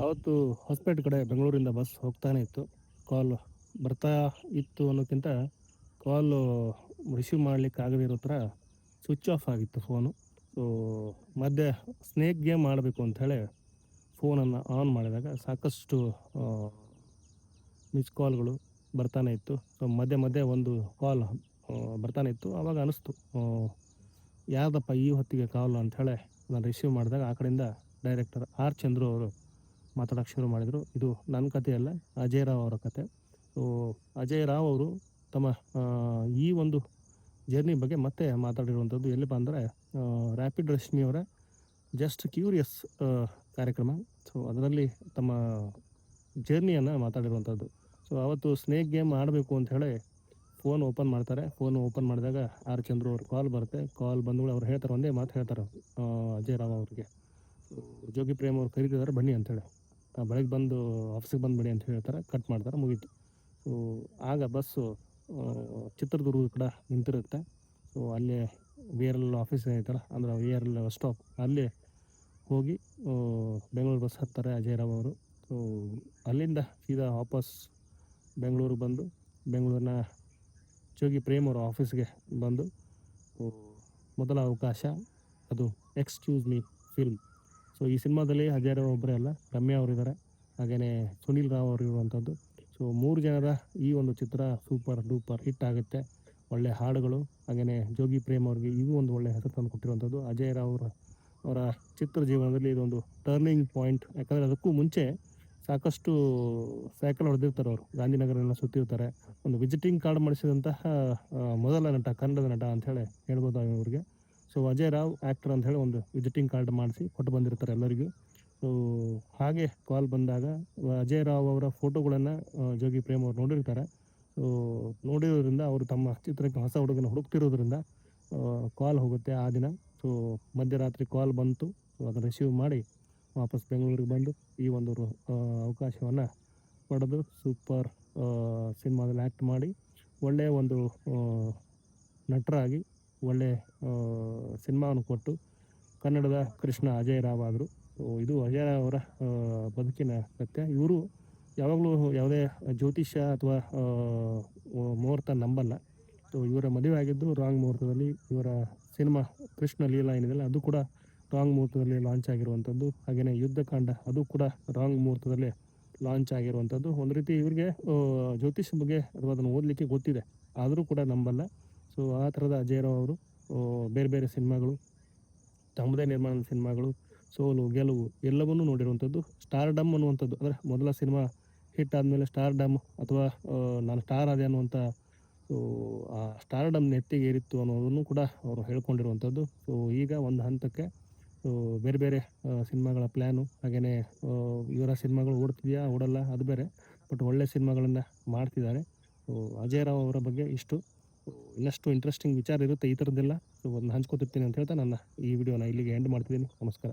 ಅವತ್ತು ಹೊಸಪೇಟೆ ಕಡೆ ಬೆಂಗಳೂರಿಂದ ಬಸ್ ಹೋಗ್ತಾನೆ ಇತ್ತು. ಕಾಲ್ ಬರ್ತಾ ಇತ್ತು ಅನ್ನೋಕ್ಕಿಂತ ಕಾಲು ರಿಸೀವ್ ಮಾಡ್ಲಿಕ್ಕೆ ಆಗದೇ ಇರೋ ಥರ ಸ್ವಿಚ್ ಆಫ್ ಆಗಿತ್ತು ಫೋನು. ಸೊ ಮಧ್ಯೆ ಸ್ನೇಕ್ ಗೇಮ್ ಆಡಬೇಕು ಅಂಥೇಳಿ ಫೋನನ್ನು ಆನ್ ಮಾಡಿದಾಗ ಸಾಕಷ್ಟು ಮಿಸ್ ಕಾಲ್ಗಳು ಬರ್ತಾನೆ ಇತ್ತು. ಸೊ ಮಧ್ಯೆ ಮಧ್ಯೆ ಒಂದು ಕಾಲ್ ಬರ್ತಾನೆ ಇತ್ತು. ಆವಾಗ ಅನ್ನಿಸ್ತು, ಯಾರ್ದಪ್ಪ ಈ ಹೊತ್ತಿಗೆ ಕಾಲ್ ಅಂಥೇಳಿ ನಾನು ರಿಸೀವ್ ಮಾಡಿದಾಗ ಆ ಕಡೆಯಿಂದ ಡೈರೆಕ್ಟರ್ ಆರ್ ಚಂದ್ರು ಅವರು ಮಾತಾಡೋಕ್ಕೆ ಶುರು ಮಾಡಿದರು. ಇದು ನನ್ನ ಕಥೆಯಲ್ಲ, ಅಜಯ್ ರಾವ್ ಅವರ ಕತೆ. ಸೊ ಅಜಯ್ ರಾವ್ ಅವರು ತಮ್ಮ ಈ ಒಂದು ಜರ್ನಿ ಬಗ್ಗೆ ಮತ್ತೆ ಮಾತಾಡಿರುವಂಥದ್ದು ಎಲ್ಲಿಪ್ಪ ಅಂದರೆ ರ್ಯಾಪಿಡ್ ರಶ್ಮಿಯವರ ಜಸ್ಟ್ ಕ್ಯೂರಿಯಸ್ ಕಾರ್ಯಕ್ರಮ. ಸೊ ಅದರಲ್ಲಿ ತಮ್ಮ ಜರ್ನಿಯನ್ನು ಮಾತಾಡಿರುವಂಥದ್ದು. ಸೊ ಅವತ್ತು ಸ್ನೇಕ್ ಗೇಮ್ ಆಡಬೇಕು ಅಂಥೇಳಿ ಫೋನ್ ಓಪನ್ ಮಾಡ್ತಾರೆ. ಫೋನ್ ಓಪನ್ ಮಾಡಿದಾಗ ಆರ್ ಚಂದ್ರು ಅವ್ರ ಕಾಲ್ ಬರುತ್ತೆ. ಕಾಲ್ ಬಂದಗಳು ಅವ್ರು ಹೇಳ್ತಾರೆ, ಒಂದೇ ಮಾತು ಹೇಳ್ತಾರೆ ಅಜಯ್ ರಾವ್ ಅವ್ರಿಗೆ, ಜೋಗಿ ಪ್ರೇಮ್ ಅವ್ರು ಕರೀತಿದ್ದಾರೆ ಬನ್ನಿ ಅಂಥೇಳಿ. ಬೆಳಗ್ಗೆ ಬಂದು ಆಫೀಸಿಗೆ ಬಂದುಬಿಡಿ ಅಂತ ಹೇಳ್ತಾರೆ. ಕಟ್ ಮಾಡ್ತಾರೆ, ಮುಗೀತು. ಸೊ ಆಗ ಬಸ್ಸು ಚಿತ್ರದುರ್ಗ ಕಡೆ ನಿಂತಿರುತ್ತೆ. ಸೊ ಅಲ್ಲೇ ವಿ ಆರ್ ಎಲ್ ಆಫೀಸ್ ಐತಲ್ಲ, ಅಂದರೆ ವಿ ಆರ್ ಎಲ್ ಸ್ಟಾಪ್, ಅಲ್ಲೇ ಹೋಗಿ ಬೆಂಗಳೂರು ಬಸ್ ಹತ್ತಾರೆ ಅಜಯ್ ರಾವ್ ಅವರು. ಸೊ ಅಲ್ಲಿಂದ ಸೀದಾ ವಾಪಸ್ ಬೆಂಗಳೂರಿಗೆ ಬಂದು ಬೆಂಗಳೂರಿನ ಜೋಗಿ ಪ್ರೇಮ್ ಅವರ ಆಫೀಸ್ಗೆ ಬಂದು ಮೊದಲ ಅವಕಾಶ ಅದು ಎಕ್ಸ್ಕ್ಯೂಸ್ ಮೀ ಫಿಲ್ಮ್. ಸೊ ಈ ಸಿನಿಮಾದಲ್ಲಿ ಅಜಯ್ ರಾವ್ ಒಬ್ಬರೇ ಅಲ್ಲ, ರಮ್ಯಾ ಅವರಿದ್ದಾರೆ, ಹಾಗೆಯೇ ಸುನೀಲ್ ರಾವ್ ಅವರು ಇರುವಂಥದ್ದು. ಸೊ 3 ಜನರ ಈ ಒಂದು ಚಿತ್ರ ಸೂಪರ್ ಡೂಪರ್ ಹಿಟ್ ಆಗುತ್ತೆ. ಒಳ್ಳೆ ಹಾಡುಗಳು, ಹಾಗೆಯೇ ಜೋಗಿ ಪ್ರೇಮ್ ಅವ್ರಿಗೆ ಇವು ಒಂದು ಒಳ್ಳೆ ಹೆಸರು ತಂದು ಕೊಟ್ಟಿರುವಂಥದ್ದು. ಅಜಯ್ ರಾವ್ ಅವರ ಚಿತ್ರ ಜೀವನದಲ್ಲಿ ಇದೊಂದು ಟರ್ನಿಂಗ್ ಪಾಯಿಂಟ್. ಯಾಕಂದರೆ ಅದಕ್ಕೂ ಮುಂಚೆ ಸಾಕಷ್ಟು ಸೈಕಲ್ ಹೊಡೆದಿರ್ತಾರೆ ಅವರು, ಗಾಂಧಿನಗರನ ಸುತ್ತಿರ್ತಾರೆ. ಒಂದು ವಿಸಿಟಿಂಗ್ ಕಾರ್ಡ್ ಮಾಡಿಸಿದಂತಹ ಮೊದಲ ನಟ, ಕನ್ನಡದ ನಟ ಅಂಥೇಳಿ ಹೇಳ್ಬೋದು ಅವ್ರಿಗೆ. ಸೊ ಅಜಯ್ ರಾವ್ ಆ್ಯಕ್ಟರ್ ಅಂಥೇಳಿ ಒಂದು ವಿಸಿಟಿಂಗ್ ಕಾರ್ಡ್ ಮಾಡಿಸಿ ಕೊಟ್ಟು ಬಂದಿರ್ತಾರೆ ಎಲ್ಲರಿಗೂ. ಸೊ ಹಾಗೆ ಕಾಲ್ ಬಂದಾಗ ಅಜಯ್ ರಾವ್ ಅವರ ಫೋಟೋಗಳನ್ನು ಜೋಗಿ ಪ್ರೇಮ್ ಅವ್ರು ನೋಡಿರ್ತಾರೆ. ಸೊ ನೋಡಿರೋದ್ರಿಂದ ಅವರು ತಮ್ಮ ಚಿತ್ರಕ್ಕೆ ಹೊಸ ಹುಡುಗನ ಹುಡುಕ್ತಿರೋದ್ರಿಂದ ಕಾಲ್ ಹೋಗುತ್ತೆ ಆ ದಿನ. ಸೊ ಮಧ್ಯರಾತ್ರಿ ಕಾಲ್ ಬಂತು. ಸೊ ಅದನ್ನು ರಿಸೀವ್ ಮಾಡಿ ವಾಪಸ್ ಬೆಂಗಳೂರಿಗೆ ಬಂದು ಈ ಒಂದು ಅವಕಾಶವನ್ನು ಪಡೆದು ಸೂಪರ್ ಸಿನಿಮಾದಲ್ಲಿ ಆ್ಯಕ್ಟ್ ಮಾಡಿ ಒಳ್ಳೆಯ ಒಂದು ನಟರಾಗಿ ಒಳ್ಳೆಯ ಸಿನಿಮಾವನ್ನು ಕೊಟ್ಟು ಕನ್ನಡದ ಕೃಷ್ಣ ಅಜಯ್ ರಾವ್ ಆದರು. ಇದು ಅಜಯ್ ರಾವ್ ಅವರ ಬದುಕಿನ ಸತ್ಯ. ಇವರು ಯಾವಾಗಲೂ ಯಾವುದೇ ಜ್ಯೋತಿಷ್ಯ ಅಥವಾ ಮುಹೂರ್ತ ನಂಬಲ್ಲ. ಸೊ ಇವರ ಮದುವೆ ಆಗಿದ್ದು ರಾಂಗ್ ಮುಹೂರ್ತದಲ್ಲಿ. ಇವರ ಸಿನಿಮಾ ಕೃಷ್ಣ ಲೀಲಾ ಏನಿದೆಯಲ್ಲ ಅದು ಕೂಡ ರಾಂಗ್ ಮುಹೂರ್ತದಲ್ಲಿ ಲಾಂಚ್ ಆಗಿರುವಂಥದ್ದು. ಹಾಗೆಯೇ ಯುದ್ಧಕಾಂಡ ಅದು ಕೂಡ ರಾಂಗ್ ಮುಹೂರ್ತದಲ್ಲಿ ಲಾಂಚ್ ಆಗಿರುವಂಥದ್ದು. ಒಂದು ರೀತಿ ಇವರಿಗೆ ಜ್ಯೋತಿಷ್ಯ ಬಗ್ಗೆ ಅಥವಾ ಅದನ್ನು ಓದಲಿಕ್ಕೆ ಗೊತ್ತಿದೆ, ಆದರೂ ಕೂಡ ನಂಬಲ್ಲ. ಸೊ ಆ ಥರದ ಅಜಯ್ ರಾವ್ ಅವರು ಬೇರೆ ಬೇರೆ ಸಿನಿಮಾಗಳು, ತಮ್ಮದೇ ನಿರ್ಮಾಣದ ಸಿನಿಮಾಗಳು, ಸೋಲು ಗೆಲುವು ಎಲ್ಲವನ್ನೂ ನೋಡಿರುವಂಥದ್ದು. ಸ್ಟಾರ್ಡಮ್ ಅನ್ನುವಂಥದ್ದು, ಅಂದರೆ ಮೊದಲ ಸಿನಿಮಾ ಹಿಟ್ ಆದಮೇಲೆ ಸ್ಟಾರ್ಡಮ್ ಅಥವಾ ನಾನು ಸ್ಟಾರ್ ಆದೆ ಅನ್ನುವಂಥ ಆ ಸ್ಟಾರ್ಡಮ್ ನೆತ್ತಿಗೆ ಏರಿತ್ತು ಅನ್ನೋದನ್ನು ಕೂಡ ಅವರು ಹೇಳ್ಕೊಂಡಿರುವಂಥದ್ದು. ಸೊ ಈಗ ಒಂದು ಹಂತಕ್ಕೆ ಬೇರೆ ಬೇರೆ ಸಿನಿಮಾಗಳ ಪ್ಲ್ಯಾನು, ಹಾಗೆಯೇ ಇವರ ಸಿನಿಮಾಗಳು ಓಡ್ತಿದೆಯಾ ಓಡಲ್ಲ ಅದು ಬೇರೆ, ಬಟ್ ಒಳ್ಳೆ ಸಿನಿಮಾಗಳನ್ನು ಮಾಡ್ತಿದ್ದಾರೆ. ಸೊ ಅಜಯ್ ರಾವ್ ಅವರ ಬಗ್ಗೆ ಇಷ್ಟು. ಇನ್ನಷ್ಟು ಇಂಟ್ರೆಸ್ಟಿಂಗ್ ವಿಚಾರ ಇರುತ್ತೆ ಈ ಥರದ್ದೆಲ್ಲ. ಸೊ ಅದನ್ನು ಹಂಚ್ಕೊತಿರ್ತೀನಿ ಅಂತ ಹೇಳ್ತಾ ನನ್ನ ಈ ವಿಡಿಯೋನ ಇಲ್ಲಿಗೆ ಎಂಡ್ ಮಾಡ್ತಿದ್ದೀನಿ. ನಮಸ್ಕಾರ.